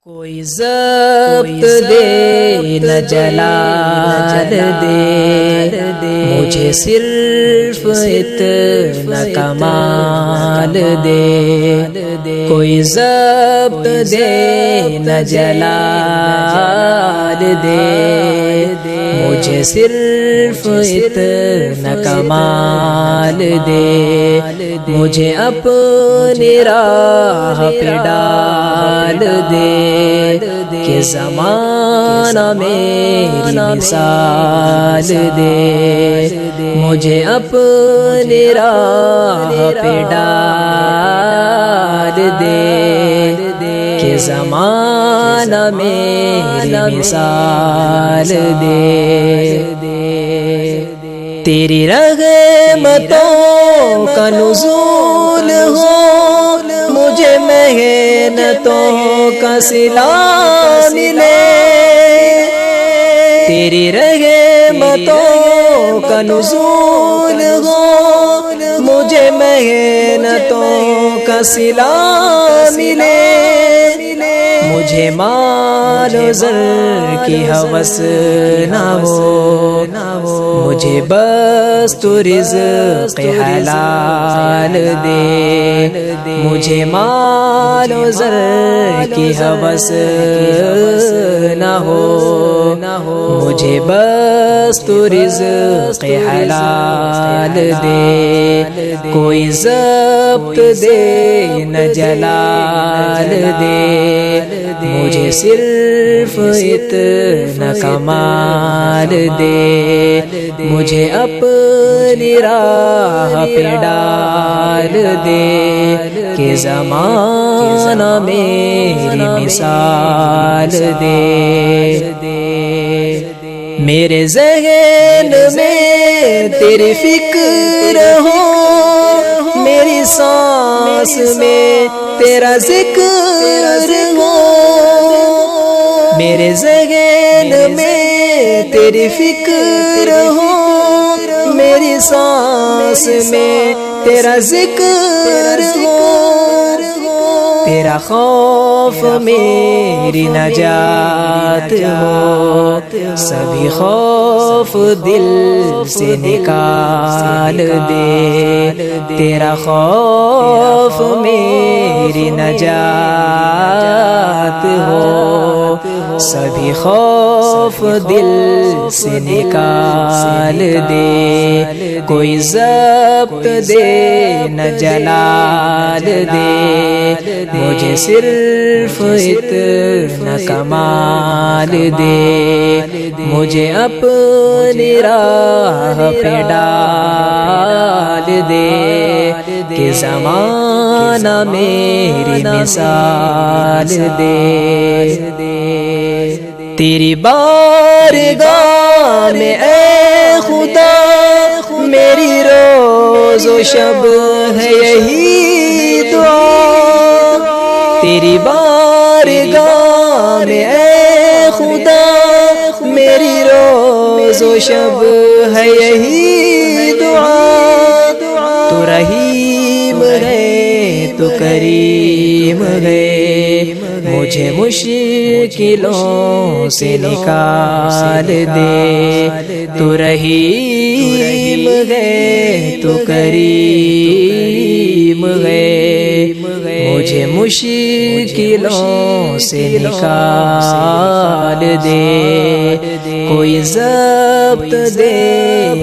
کوئی ضبط دے نہ جلال دے مجھے صرف اتنا کمال دے کوئی ضبط دے نہ جلال دے مجھے صرف اتنا کمال دے مجھے اپنی راہ پہ ڈال دے کہ زمانہ میری مثال دے مجھے اپنی راہ پہ ڈال دے کہ زمانہ میری مثال دے تیری رحمتوں کا نزول ہو مجھے محنتوں کا صلہ ملے تیری رحمتوں کا نزول ہو مجھے محنتوں کا صلہ ملے مجھے مال و زر کی ہوس نہ ہو مجھے بس تو رزق حلال دے مجھے مال و زر کی ہوس نہ ہو مجھے بس تو رزق حلال دے کوئی ضبط دے نہ جلال دے مجھے صرف اتنا کمال دے مجھے اپنی راہ پہ ڈال دے کہ زمانہ میری مثال دے میرے ذہن میں تیری فکر ہو میری سانس میں تیرا ذکر ہو میرے ذہن میں تیری فکر ہو میری سانس میں تیرا ذکر ہو تیرا خوف میری نجات ہو سبھی خوف دل سے نکال دے تیرا خوف میری نجات ہو سبھی خوف دل سے نکال دے کوئی ضبط دے نہ جلال دے مجھے صرف اتنا کمال دے مجھے اپنی راہ پہ ڈال دے کہ زمانہ میری مثال دے تیری بارگاہ میں اے خدا میری روز و شب ہے یہی دعا تیری بارگاہ میں اے خدا میری روز و شب ہے یہی دعا تو رحیم ہے تو کریم ہے مجھے مشکلوں سے نکال دے تو رحیم ہے تو کریم ہے مجھے مشکلوں سے نکال دے کوئی ضبط دے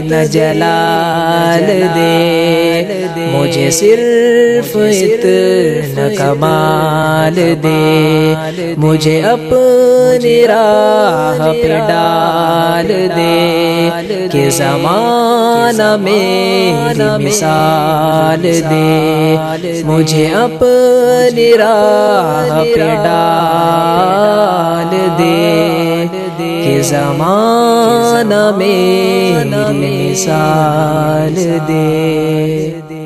نہ جلال دے مجھے صرف اتنا کمال دے مجھے اپنی راہ پہ ڈال دے کہ زمانہ میری مثال دے مجھے اپنی راہ پہ ڈال دے کہ زمانہ میری مثال دے